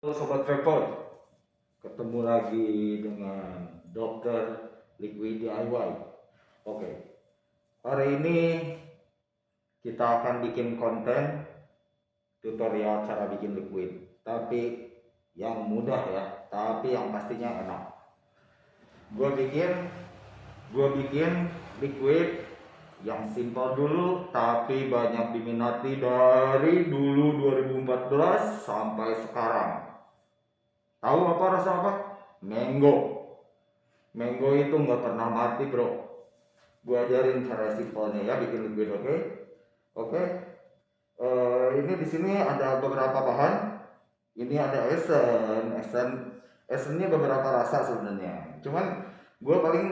Halo Sobat Travel, ketemu lagi dengan Dokter Liquid DIY. Oke, hari ini kita akan bikin konten tutorial cara bikin liquid, tapi yang mudah ya, tapi yang pastinya enak. Gue bikin liquid yang simpel dulu, tapi banyak diminati dari dulu 2014 sampai sekarang. Tahu apa rasa apa? Mango. Mango itu nggak pernah mati bro. Gue ajarin cara simpelnya ya bikin liquid, oke? Oke. Ini di sini ada beberapa bahan. Ini ada esennya beberapa rasa sebenarnya. Cuman gue paling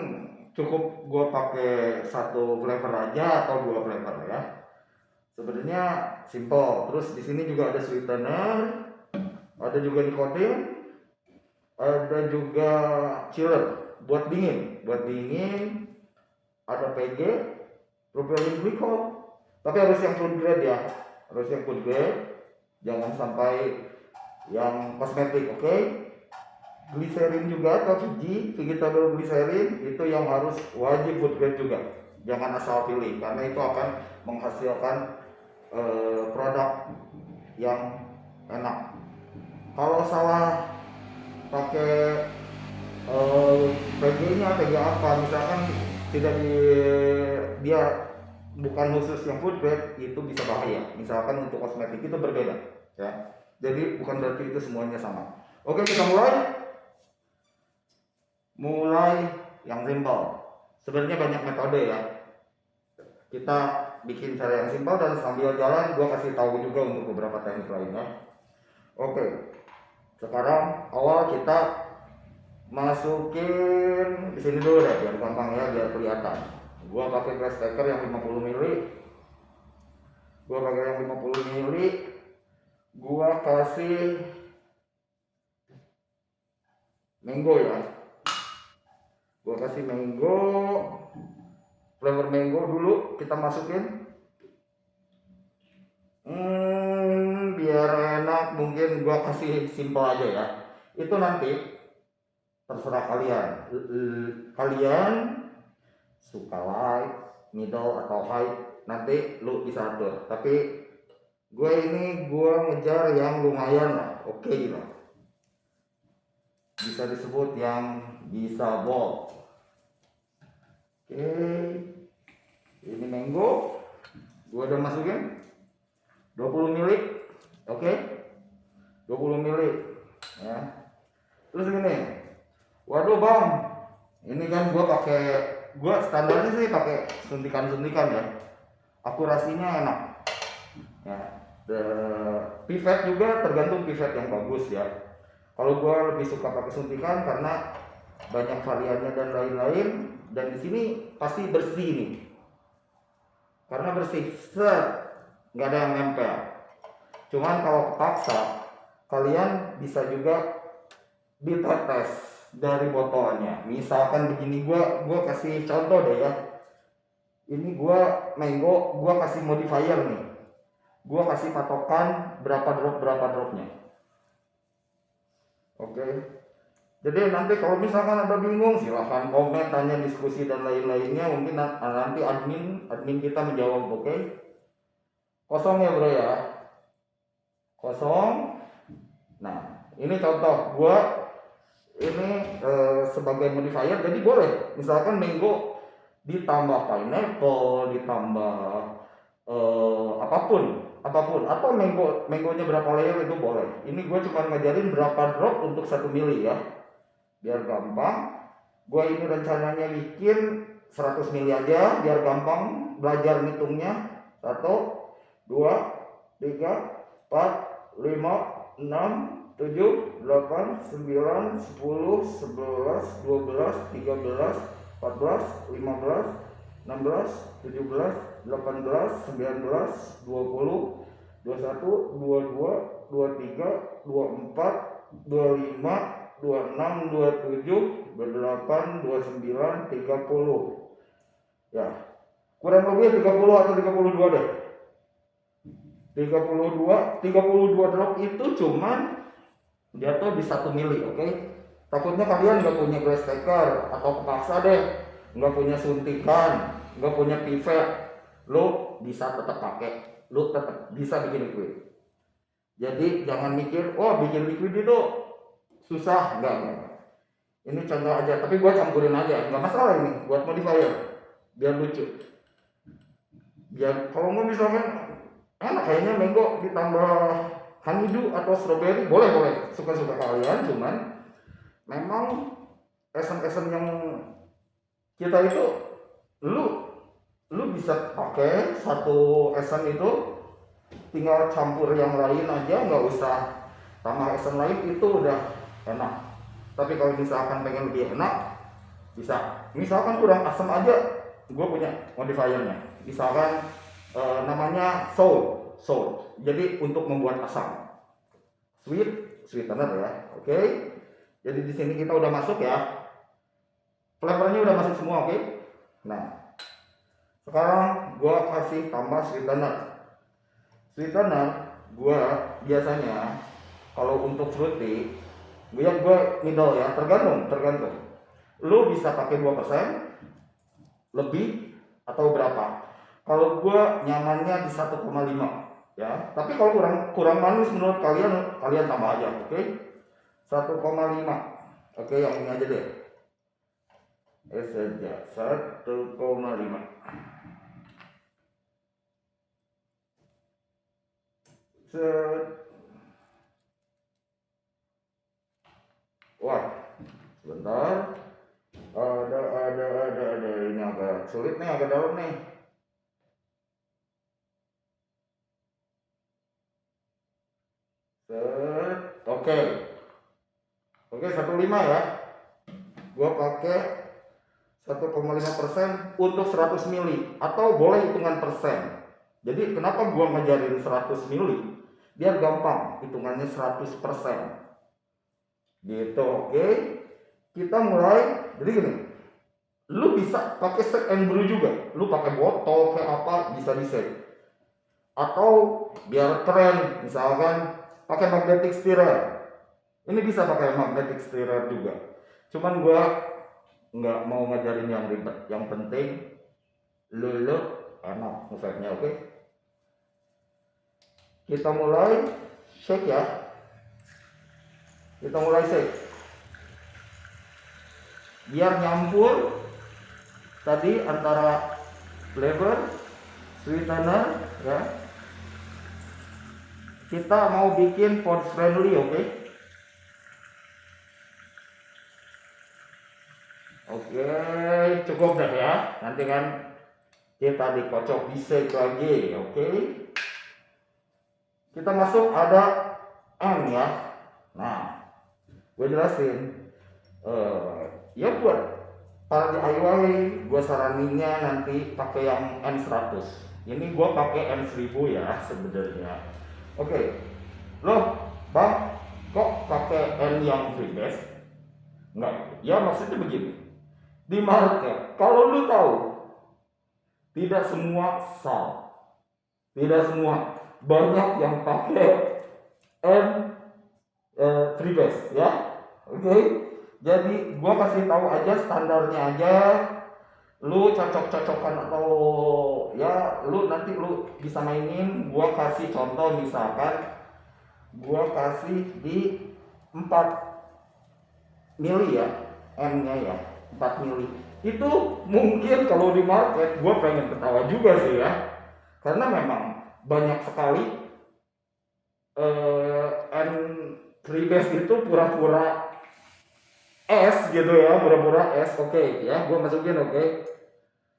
cukup gue pakai satu flavor aja atau dua flavor ya. Sebenarnya simple. Terus di sini juga ada sweetener, ada juga nikotin, ada juga chiller buat dingin, ada PG, propylene glycol, tapi harus yang food grade ya, harus yang food grade, jangan sampai yang kosmetik, oke? Glycerin juga atau vegetable glycerin itu yang harus wajib food grade juga, jangan asal pilih karena itu akan menghasilkan produk yang enak. Kalau salah pakai PG apa misalkan tidak dia bukan khusus yang food grade, itu bisa bahaya. Misalkan untuk kosmetik itu berbeda ya, jadi bukan berarti itu semuanya sama. Oke, kita mulai yang simpel. Sebenarnya banyak metode ya, kita bikin cara yang simpel dan sambil jalan gua kasih tahu juga untuk beberapa teknik lainnya. Oke, sekarang awal kita masukin di sini dulu deh biar gampang ya, biar kelihatan. Gua pakai glass stacker yang 50 mili. Gua kasih mango ya. Gua kasih mango, flavor mango dulu kita masukin. Biar enak mungkin gua kasih simple aja ya. Itu nanti terserah kalian suka light, middle atau high, nanti lu bisa atur. Tapi gue ngejar yang lumayan lah, oke lah, bisa disebut yang bisa bold. Oke, ini mango gue udah masukin 20 mili, oke, 20 mili ya. Terus gini, waduh bang, ini kan gue standarnya sih pakai suntikan ya, akurasinya enak ya. Pipet juga tergantung pipet yang bagus ya. Kalau gue lebih suka pakai suntikan karena banyak variannya dan lain-lain, dan di sini pasti bersih nih, karena bersih, nggak ada yang nempel. Cuman kalau kepaksa, kalian bisa juga ditetes dari botolnya. Misalkan begini, gue kasih contoh deh ya. Ini gue mango, gue kasih modifier nih. Gue kasih patokan berapa dropnya. Oke. Jadi nanti kalau misalkan ada bingung, silahkan komen, tanya, diskusi dan lain-lainnya. Mungkin nanti admin kita menjawab, oke? Kosong ya bro ya, kosong. Nah ini contoh gue ini sebagai modifier, jadi boleh misalkan mango ditambah pineapple, ditambah apapun, atau mangonya berapa layer itu boleh. Ini gue cuma ngajarin berapa drop untuk 1 mili ya, biar gampang. Gue ini rencananya bikin 100 mili aja biar gampang belajar ngitungnya. 1, 2, 3, 4, 5, 6, 7, 8, 9, 10, 11, 12, 13, 14, 15, 16, 17, 18, 19, 20, 21, 22, 23, 24, 25, 26, 27, 28, 29, 30 ya, kurang lebih 30 atau 32 deh. 32 drop itu cuman jatuh di 1 mili, oke? Takutnya kalian nggak punya glass taker atau kepaksa deh, nggak punya suntikan, nggak punya pipet, lo bisa tetap pakai, lo tetap bisa bikin liquid. Jadi jangan mikir, oh bikin liquid itu susah, enggak. Ini contoh aja, tapi gua campurin aja, nggak masalah ini buat modifier, biar lucu. Biar kalau mau misalkan enak kayaknya mango ditambah honeydew atau strawberry, boleh suka-suka kalian, cuman memang esen-esen yang kita itu lu bisa pakai satu esen itu tinggal campur yang lain aja, nggak usah tambah esen lain, itu udah enak. Tapi kalau misalkan pengen lebih enak, bisa misalkan kurang asam aja, gue punya modifiernya, misalkan namanya sour, jadi untuk membuat asam, sweetener ya, oke. Jadi di sini kita udah masuk ya, flavornya udah masuk semua, oke. Nah sekarang gue kasih tambah sweetener. Gue biasanya kalau untuk fruity gue middle ya, tergantung lu bisa pakai 2% lebih atau berapa. Kalau gue nyamannya di 1,5 ya, tapi kalau kurang manis menurut kalian tambah aja, oke. 1,5, oke, yang ini aja deh, saja 1,5. Wah, sebentar, ada ini agak sulit nih, agak dalam nih. Oke, 1,5 ya. Gua pakai 1,5% untuk 100 mili atau boleh hitungan persen. Jadi kenapa gua ngajarin 100 mili? Biar gampang hitungannya 100%. Gitu, oke. Kita mulai. Jadi gini, lu bisa pakai set and brew juga. Lu pakai botol kayak apa bisa di set. Atau biar keren, misalkan pakai magnetic stirrer. Ini bisa pakai magnetic stirrer juga. Cuman gua nggak mau ngajarin yang ribet. Yang penting lu enak ngefetnya, oke. Kita mulai shake ya. Biar nyampur tadi antara flavor, sweetener ya. Kita mau bikin pot friendly, oke. Oke, cukup dah ya. Nanti kan kita dikocok bisek lagi, oke. Kita masuk ada M ya. Nah, gue jelasin. Ya buat para DIY, gue saraninnya nanti pakai yang N100. Ini gue pakai N1000 ya sebenarnya. Oke, loh bang, kok pakai N yang freebase? Enggak, ya maksudnya begini. Di market, kalau lu tahu, tidak semua sal, tidak semua, banyak yang pakai N freebase ya, oke. Jadi gua kasih tahu aja standarnya aja, lu cocok-cocokan atau ya lu nanti lu bisa mainin. Gua kasih contoh, misalkan gua kasih di 4 mili ya, M nya ya 4 mili. Itu mungkin kalau di market gua pengen ketawa juga sih ya, karena memang banyak sekali N freebase itu pura-pura S gitu ya, pura-pura S, oke ya, gua masukin, oke.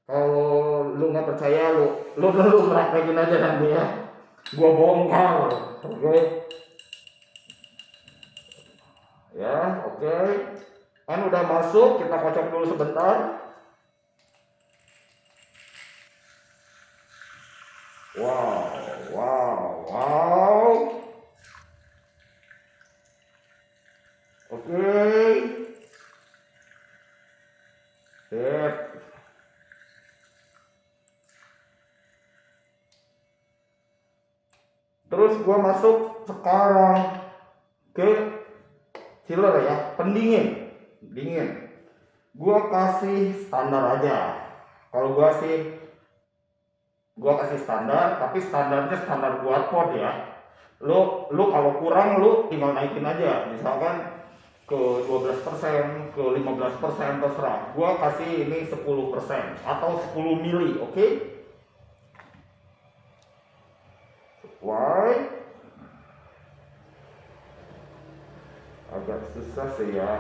Kalau lu nggak percaya, lu praktekin aja nanti ya, gua bongkar, oke ya, oke. Kan udah masuk, kita kocok dulu sebentar. Wow, oke. Sip. Terus gua masuk sekarang ke chiller ya, pendingin, dingin. Gua kasih standar aja. Kalau gua kasih standar, tapi standarnya standar buat pot ya. Lu kalau kurang lu tinggal naikin aja, misalkan ke 12%, ke 15%, terserah. Gua kasih ini 10% atau 10 mili, oke? Why? Agak susah sih ya.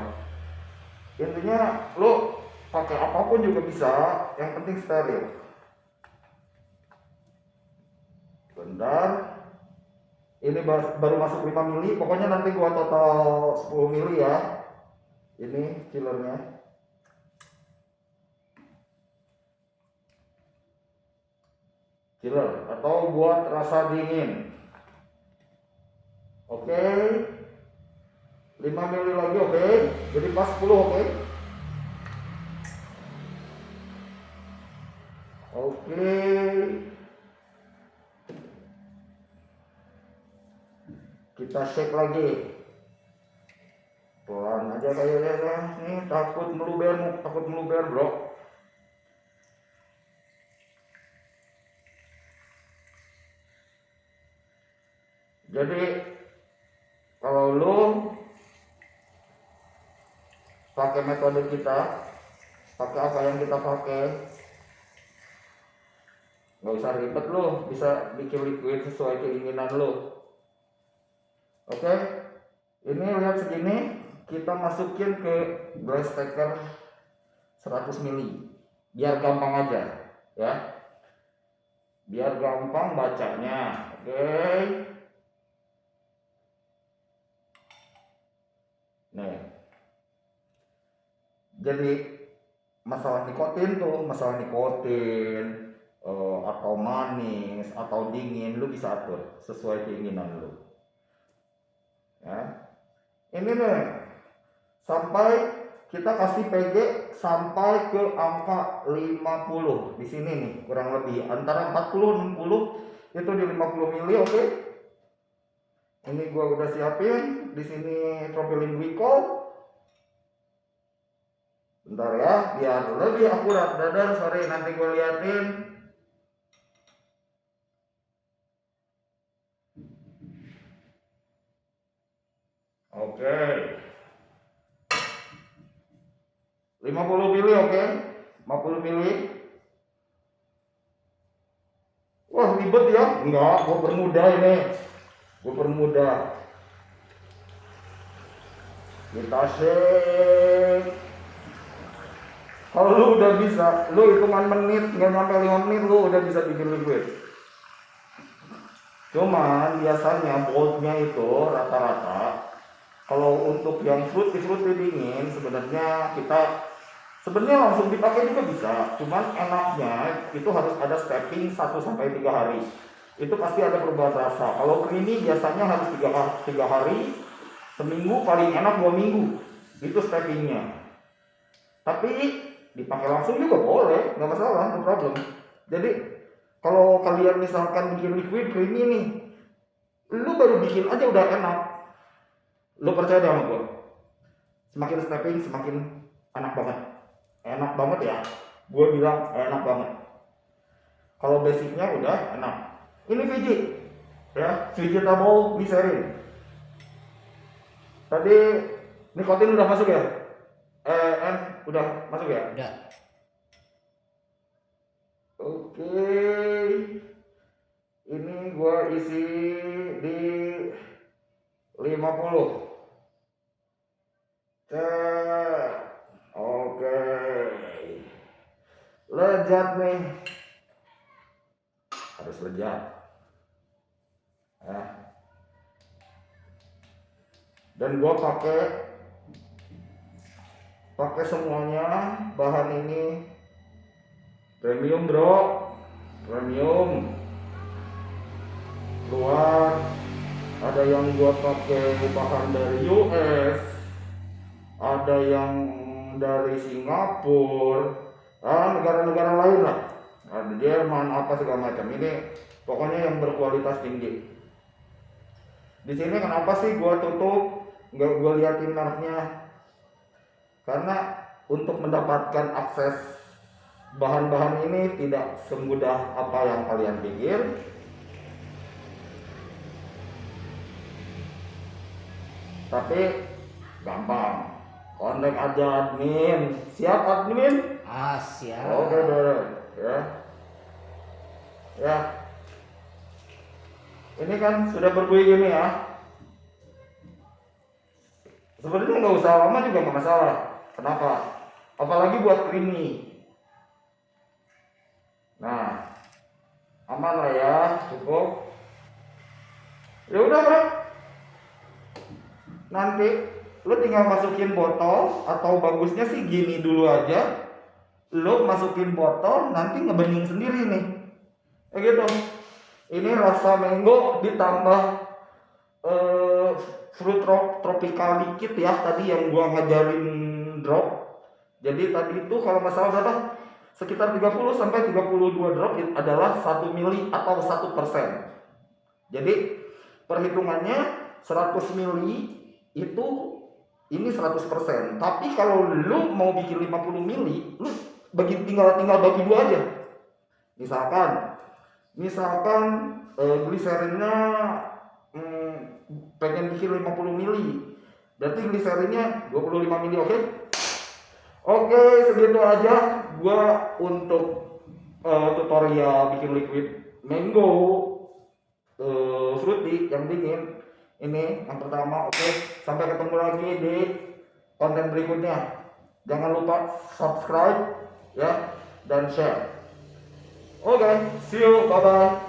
Intinya lo pakai apapun juga bisa, yang penting steril. Bentar, ini baru masuk 5 mili, pokoknya nanti gua total 10 mili ya. Ini chillernya. Chiller atau buat rasa dingin. Oke. 5 mili lagi, oke. Jadi pas 10, oke. Oke. Kita shake lagi. Pelan aja kayaknya. Nih takut meluber, bro. Jadi kalau lu pakai metode kita, pakai apa yang kita pakai, nggak usah ribet, lo bisa bikin liquid sesuai keinginan lo. Oke, ini lihat segini, kita masukin ke glass stacker 100 mili biar gampang aja ya, biar gampang bacanya. Oke, nih jadi masalah nikotin atau manis atau dingin lu bisa atur sesuai keinginan lu ya. Ini nih sampai kita kasih PG sampai ke angka 50 di sini nih, kurang lebih antara 40-60 itu di 50 mili. Oke, ini gua udah siapin di sini propylene glycol. Bentar ya, biar lebih akurat. Dadar, sorry, nanti gue liatin. Oke. 50 mili, oke. 50 mili. Wah, ribet ya? Enggak, gue permudah ini. Gue permudah. Kita shake. Kalau lu udah bisa, lu hitungan menit, nggak sampai 5 menit lu udah bisa bikin liquid. Cuman biasanya boltnya itu rata-rata kalau untuk yang fruity dingin sebenarnya langsung dipakai juga bisa. Cuman enaknya itu harus ada stepping 1-3 hari. Itu pasti ada perubahan rasa. Kalau creamy biasanya harus 3 hari, seminggu, paling enak 2 minggu. Itu steppingnya. Tapi dipakai langsung juga boleh, nggak masalah, no problem. Jadi kalau kalian misalkan bikin liquid creamy nih, lu baru bikin aja udah enak. Lu percaya deh sama gue, semakin stepping semakin enak banget ya. Gue bilang enak banget. Kalau basicnya udah enak. Ini VG ya, vegetable glycerin. Tadi nikotin udah masuk ya? Udah masuk ya? Udah. Oke. Ini gua isi di 50. Oke. Lejat nih. Harus lejat. Dan gua pakai semuanya bahan ini premium, bro. Premium. Luar ada yang gua pakai bahan dari US, ada yang dari Singapura, negara-negara lain lah, ada Jerman, apa segala macam. Ini pokoknya yang berkualitas tinggi. Di sini kenapa sih gua tutup nggak gue liatin mereknya, karena untuk mendapatkan akses bahan-bahan ini tidak semudah apa yang kalian pikir. Tapi gampang, kontak aja admin. Siap admin? Siap. Oke dong ya. Ya, ini kan sudah berbunyi gini ya. Sebenarnya nggak usah lama juga nggak masalah. Kenapa? Apalagi buat creamy. Nah, aman lah ya, cukup. Ya udah bro, nanti lu tinggal masukin botol, atau bagusnya sih gini dulu aja. Lu masukin botol, nanti ngebening sendiri nih. Kayak gitu. Ini rasa mango ditambah fruit tropical liquid ya, tadi yang gua ngajarin drop. Jadi tadi itu kalau nggak salah berapa? Sekitar 30 sampai 32 drop adalah 1 mili atau 1%. Jadi perhitungannya 100 mili itu ini 100%. Tapi kalau lu mau bikin 50 mili, lu tinggal bagi dua aja. Misalkan gliserinnya pengen bikin 50 mili, berarti gliserinnya 25 mili, oke? Oke, segitu aja gua untuk tutorial bikin liquid mango fruity yang dingin. Ini yang pertama, oke? Sampai ketemu lagi di konten berikutnya. Jangan lupa subscribe ya dan share. Oke, see you, bye bye.